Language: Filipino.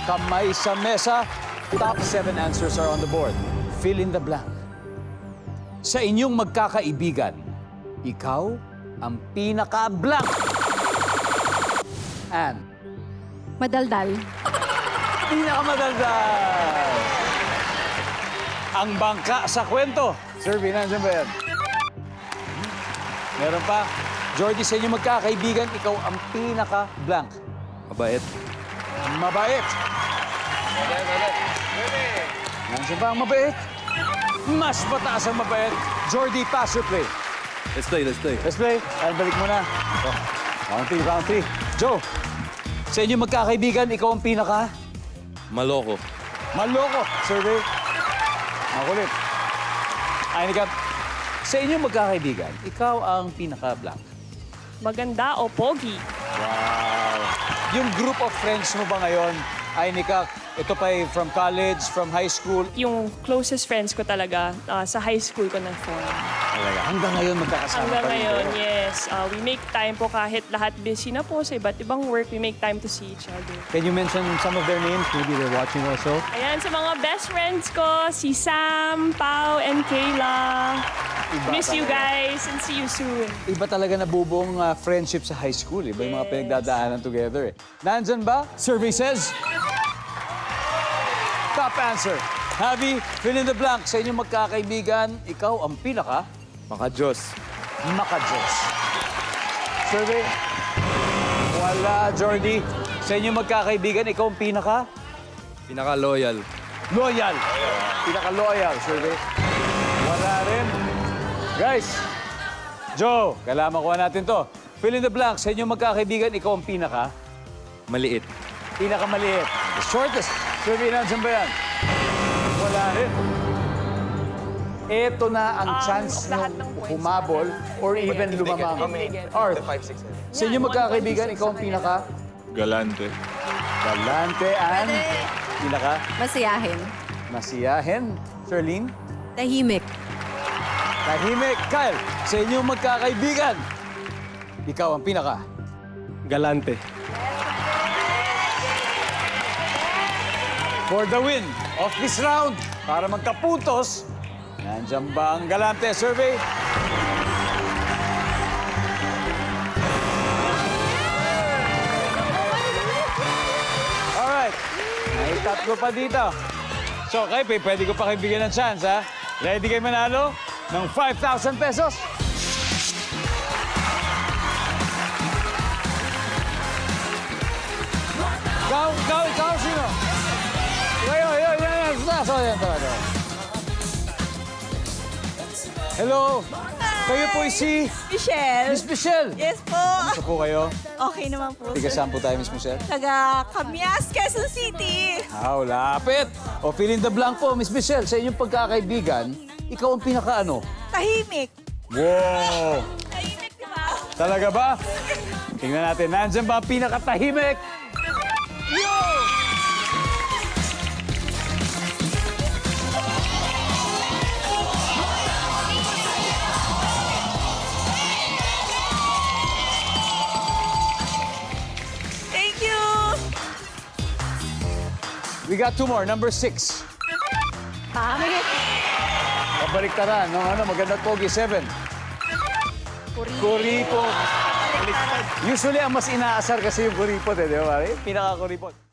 Kamay sa mesa. Top 7 answers are on the board. Fill in the blank. Sa inyong magkakaibigan, ikaw ang pinaka-blank. Anne. Madaldal. Pinakamadaldal. Ang bangka sa kwento. Survey, nandiyan ba yan? Meron pa. Jordy, sa inyong magkakaibigan, ikaw ang pinaka-blank. Mabait. Mabait. Nandiyan ba ang mabait? Mas mataas ang mabait. Jordy, pass or play? Let's play, let's play. Let's play. Ay, balik mo na. Oh, round 3, round 3. Joe, sa inyong magkakaibigan, ikaw ang pinaka... Maloko. Maloko. Survey. Makulit. Ay, sa inyong magkakaibigan, ikaw ang pinaka-blank. Maganda o pogi. Wow. Yung group of friends mo ba ngayon, ay Nikak, ito pa from college, from high school? Yung closest friends ko talaga sa high school ko na-form. Talaga, hanggang ngayon magkakasama Hanggang pa rin ngayon, kayo? yes. We make time po kahit lahat busy na po sa iba't ibang work, we make time to see each other. Can you mention some of their names? Maybe they're watching also. Ayan, sa mga best friends ko, si Sam, Pau, and Kayla. Iba Miss you talaga. guys and see you soon. Iba talaga na bubuong friendship sa high school. Iba yung mga Yes. pinagdadaanan together. Nandyan ba? Survey says... Top answer. Javi, fill in the blank. Sa inyong magkakaibigan, ikaw ang pinaka... Maka-Diyos. Maka-Diyos. Survey. Wala, Jordy. Sa inyong magkakaibigan, ikaw ang pinaka... Pinaka-loyal. Loyal. Pinaka-loyal. Survey. Wala rin. Guys, Joe, kailangan makuha natin to. Fill in the blank. Sa inyong magkakaibigan, ikaw ang pinaka... Maliit. Pinakamaliit. The shortest. Survey, nandiyan ba yan? Wala rin. Ito na ang chance lahat nung ng points humabol or even lumamang. Arth, sa inyo magkakaibigan, ikaw ang pinaka... Galante. Galante and... Pinaka... Masiyahin. Masiyahin. Charlene? Tahimik. Tahimik. Kyle, sa inyong magkakaibigan, ikaw ang pinaka... Galante. For the win of this round, para magkapuntos, nandiyan ba ang Galante survey? Alright, may tatlo pa dito. So, kayo, pwede ko pa kayo bigyan ng chance, ha? Ready kayo manalo ng 5,000 pesos? Ikaw, sino? Yan. Yan. Hello. Kayo po si Michelle. Miss Michelle. Yes po. Gusto po kayo? Okay naman po, Tiga sir. saan po tayo, Miss Michelle? Taga Camias, Quezon City. Lapit. O, fill in the blank po, Miss Michelle. Sa inyong pagkakaibigan, ikaw ang pinaka-ano? Tahimik. Wow! Tahimik, di ba? Talaga ba? Tingnan natin, nandyan ba ang pinakatahimik? Yo! Thank you. We got two more, number 6. Pangit. Kabaliktaran, no? Magandang pogi, 7. Kuripot. Usually, ang mas inaasar kasi yung kuripot, di ba, pare? Pinaka-kuripot.